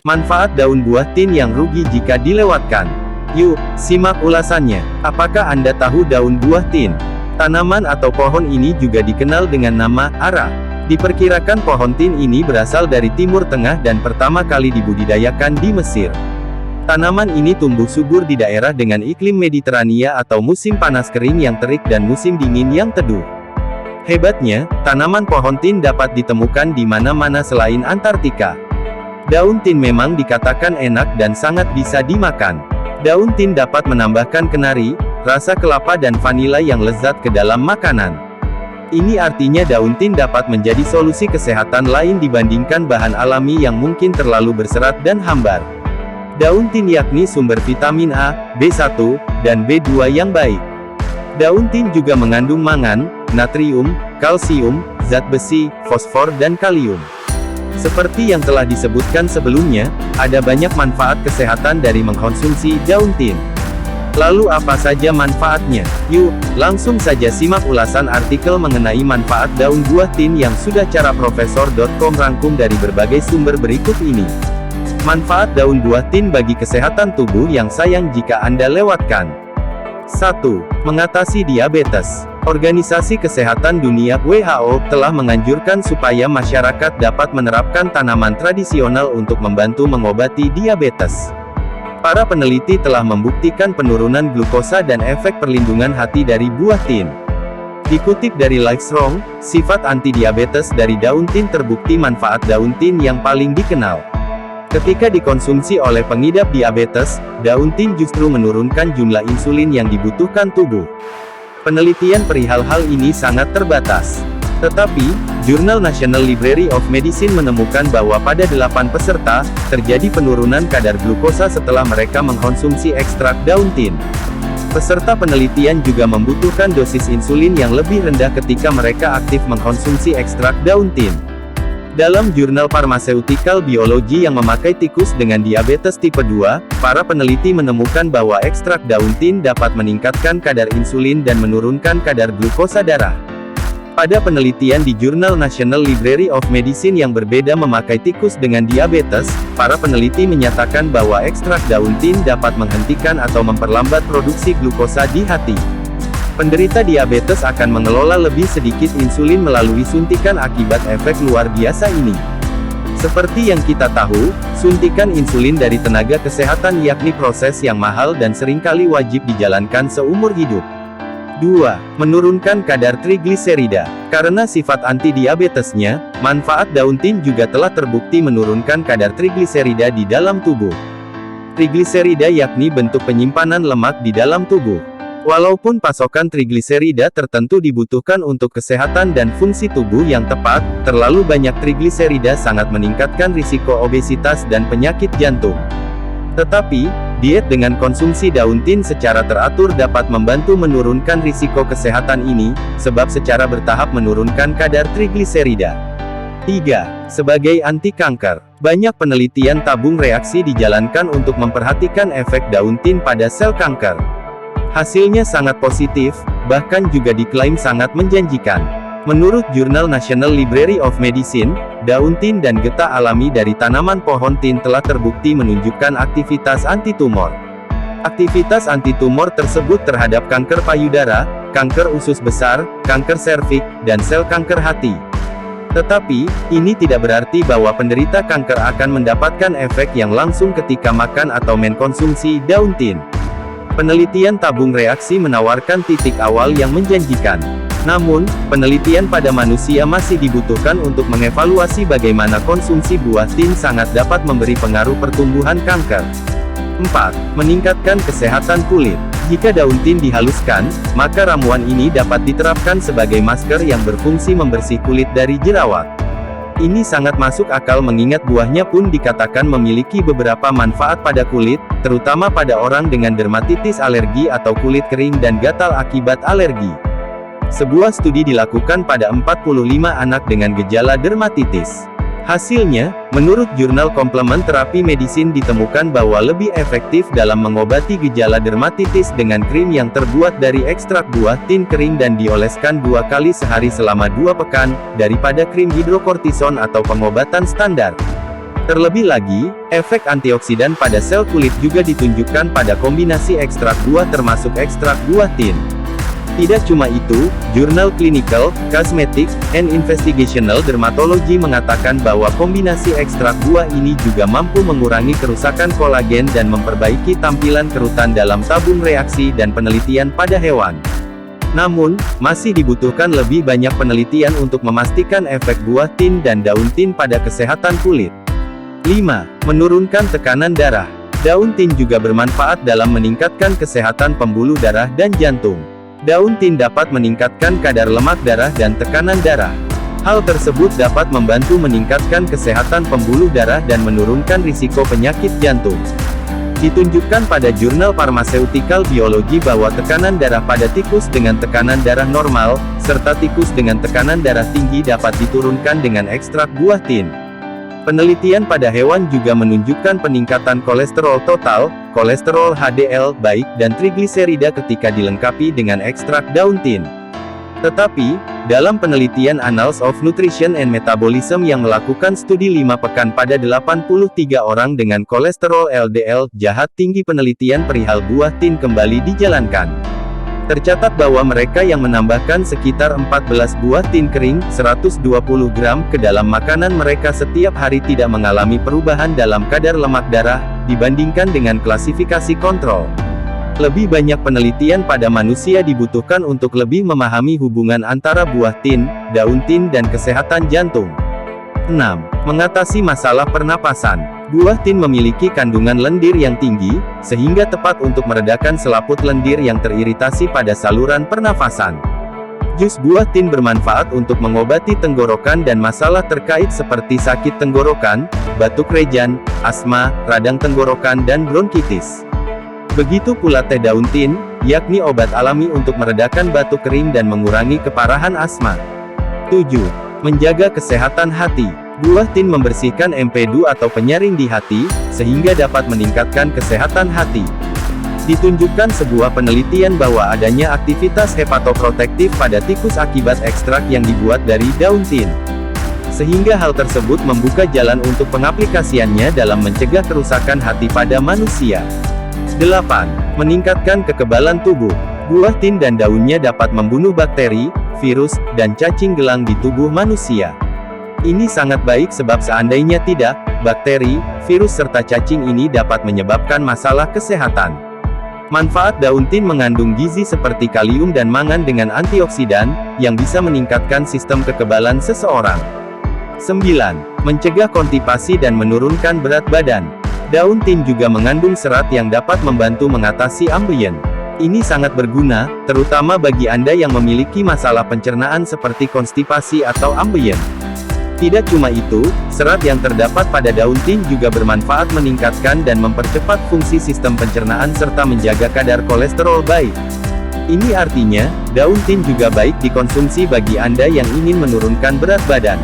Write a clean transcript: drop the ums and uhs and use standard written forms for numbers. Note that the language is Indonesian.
Manfaat daun buah tin yang rugi jika dilewatkan. Yuk, simak ulasannya. Apakah Anda tahu daun buah tin? Tanaman atau pohon ini juga dikenal dengan nama ara. Diperkirakan pohon tin ini berasal dari Timur Tengah dan pertama kali dibudidayakan di Mesir. Tanaman ini tumbuh subur di daerah dengan iklim Mediterania atau musim panas kering yang terik dan musim dingin yang teduh. Hebatnya, tanaman pohon tin dapat ditemukan di mana-mana selain Antartika. Daun tin memang dikatakan enak dan sangat bisa dimakan. Daun tin dapat menambahkan kenari, rasa kelapa dan vanila yang lezat ke dalam makanan. Ini artinya daun tin dapat menjadi solusi kesehatan lain dibandingkan bahan alami yang mungkin terlalu berserat dan hambar. Daun tin yakni sumber vitamin A, B1, dan B2 yang baik. Daun tin juga mengandung mangan, natrium, kalsium, zat besi, fosfor dan kalium. Seperti yang telah disebutkan sebelumnya, ada banyak manfaat kesehatan dari mengkonsumsi daun tin. Lalu apa saja manfaatnya? Yuk, langsung saja simak ulasan artikel mengenai manfaat daun buah tin yang sudah caraprofesor.com rangkum dari berbagai sumber berikut ini. Manfaat daun buah tin bagi kesehatan tubuh yang sayang jika Anda lewatkan. 1. Mengatasi diabetes. Organisasi Kesehatan Dunia (WHO) telah menganjurkan supaya masyarakat dapat menerapkan tanaman tradisional untuk membantu mengobati diabetes. Para peneliti telah membuktikan penurunan glukosa dan efek perlindungan hati dari buah tin. Dikutip dari Livestrong, sifat anti-diabetes dari daun tin terbukti manfaat daun tin yang paling dikenal. Ketika dikonsumsi oleh pengidap diabetes, daun tin justru menurunkan jumlah insulin yang dibutuhkan tubuh. Penelitian perihal hal ini sangat terbatas. Tetapi, Jurnal National Library of Medicine menemukan bahwa pada 8 peserta, terjadi penurunan kadar glukosa setelah mereka mengkonsumsi ekstrak daun tin. Peserta penelitian juga membutuhkan dosis insulin yang lebih rendah ketika mereka aktif mengkonsumsi ekstrak daun tin. Dalam jurnal Pharmaceutical Biology yang memakai tikus dengan diabetes tipe 2, para peneliti menemukan bahwa ekstrak daun tin dapat meningkatkan kadar insulin dan menurunkan kadar glukosa darah. Pada penelitian di Jurnal National Library of Medicine yang berbeda memakai tikus dengan diabetes, para peneliti menyatakan bahwa ekstrak daun tin dapat menghentikan atau memperlambat produksi glukosa di hati. Penderita diabetes akan mengelola lebih sedikit insulin melalui suntikan akibat efek luar biasa ini. Seperti yang kita tahu, suntikan insulin dari tenaga kesehatan yakni proses yang mahal dan seringkali wajib dijalankan seumur hidup. 2. Menurunkan kadar trigliserida. Karena sifat anti-diabetesnya, manfaat daun tin juga telah terbukti menurunkan kadar trigliserida di dalam tubuh. Trigliserida yakni bentuk penyimpanan lemak di dalam tubuh. Walaupun pasokan trigliserida tertentu dibutuhkan untuk kesehatan dan fungsi tubuh yang tepat, terlalu banyak trigliserida sangat meningkatkan risiko obesitas dan penyakit jantung. Tetapi, diet dengan konsumsi daun tin secara teratur dapat membantu menurunkan risiko kesehatan ini, sebab secara bertahap menurunkan kadar trigliserida. 3. Sebagai anti kanker. Banyak penelitian tabung reaksi dijalankan untuk memperhatikan efek daun tin pada sel kanker. Hasilnya sangat positif, bahkan juga diklaim sangat menjanjikan. Menurut Jurnal National Library of Medicine, daun tin dan getah alami dari tanaman pohon tin telah terbukti menunjukkan aktivitas antitumor. Aktivitas antitumor tersebut terhadap kanker payudara, kanker usus besar, kanker serviks, dan sel kanker hati. Tetapi, ini tidak berarti bahwa penderita kanker akan mendapatkan efek yang langsung ketika makan atau mengkonsumsi daun tin. Penelitian tabung reaksi menawarkan titik awal yang menjanjikan. Namun, penelitian pada manusia masih dibutuhkan untuk mengevaluasi bagaimana konsumsi buah tin sangat dapat memberi pengaruh pertumbuhan kanker. 4. Meningkatkan kesehatan kulit. Jika daun tin dihaluskan, maka ramuan ini dapat diterapkan sebagai masker yang berfungsi membersih kulit dari jerawat. Ini sangat masuk akal mengingat buahnya pun dikatakan memiliki beberapa manfaat pada kulit, terutama pada orang dengan dermatitis alergi atau kulit kering dan gatal akibat alergi. Sebuah studi dilakukan pada 45 anak dengan gejala dermatitis. Hasilnya, menurut jurnal Komplementerapi Medicine ditemukan bahwa lebih efektif dalam mengobati gejala dermatitis dengan krim yang terbuat dari ekstrak buah tin kering dan dioleskan 2 kali sehari selama 2 pekan, daripada krim hidrokortison atau pengobatan standar. Terlebih lagi, efek antioksidan pada sel kulit juga ditunjukkan pada kombinasi ekstrak buah termasuk ekstrak buah tin. Tidak cuma itu, jurnal Clinical, Cosmetic, and Investigational Dermatology mengatakan bahwa kombinasi ekstrak buah ini juga mampu mengurangi kerusakan kolagen dan memperbaiki tampilan kerutan dalam tabung reaksi dan penelitian pada hewan. Namun, masih dibutuhkan lebih banyak penelitian untuk memastikan efek buah tin dan daun tin pada kesehatan kulit. 5. Menurunkan tekanan darah. Daun tin juga bermanfaat dalam meningkatkan kesehatan pembuluh darah dan jantung. Daun tin dapat meningkatkan kadar lemak darah dan tekanan darah. Hal tersebut dapat membantu meningkatkan kesehatan pembuluh darah dan menurunkan risiko penyakit jantung. Ditunjukkan pada jurnal Pharmaceutical Biology bahwa tekanan darah pada tikus dengan tekanan darah normal, serta tikus dengan tekanan darah tinggi dapat diturunkan dengan ekstrak buah tin. Penelitian pada hewan juga menunjukkan peningkatan kolesterol total, kolesterol HDL baik, dan trigliserida ketika dilengkapi dengan ekstrak daun tin. Tetapi, dalam penelitian Annals of Nutrition and Metabolism yang melakukan studi 5 pekan pada 83 orang dengan kolesterol LDL jahat tinggi, penelitian perihal buah tin kembali dijalankan. Tercatat bahwa mereka yang menambahkan sekitar 14 buah tin kering, 120 gram, ke dalam makanan mereka setiap hari tidak mengalami perubahan dalam kadar lemak darah, dibandingkan dengan klasifikasi kontrol. Lebih banyak penelitian pada manusia dibutuhkan untuk lebih memahami hubungan antara buah tin, daun tin dan kesehatan jantung. 6. Mengatasi masalah pernapasan. Buah tin memiliki kandungan lendir yang tinggi, sehingga tepat untuk meredakan selaput lendir yang teriritasi pada saluran pernafasan. Jus buah tin bermanfaat untuk mengobati tenggorokan dan masalah terkait seperti sakit tenggorokan, batuk rejan, asma, radang tenggorokan dan bronkitis. Begitu pula teh daun tin, yakni obat alami untuk meredakan batuk kering dan mengurangi keparahan asma. 7. Menjaga kesehatan hati. Buah tin membersihkan empedu atau penyaring di hati, sehingga dapat meningkatkan kesehatan hati. Ditunjukkan sebuah penelitian bahwa adanya aktivitas hepatoprotektif pada tikus akibat ekstrak yang dibuat dari daun tin. Sehingga hal tersebut membuka jalan untuk pengaplikasiannya dalam mencegah kerusakan hati pada manusia. 8. Meningkatkan kekebalan tubuh. Buah tin dan daunnya dapat membunuh bakteri, virus, dan cacing gelang di tubuh manusia. Ini sangat baik sebab seandainya tidak, bakteri, virus serta cacing ini dapat menyebabkan masalah kesehatan. Manfaat daun tin mengandung gizi seperti kalium dan mangan dengan antioksidan, yang bisa meningkatkan sistem kekebalan seseorang. 9. Mencegah konstipasi dan menurunkan berat badan. Daun tin juga mengandung serat yang dapat membantu mengatasi ambeien. Ini sangat berguna, terutama bagi Anda yang memiliki masalah pencernaan seperti konstipasi atau ambeien. Tidak cuma itu, serat yang terdapat pada daun tin juga bermanfaat meningkatkan dan mempercepat fungsi sistem pencernaan serta menjaga kadar kolesterol baik. Ini artinya, daun tin juga baik dikonsumsi bagi Anda yang ingin menurunkan berat badan.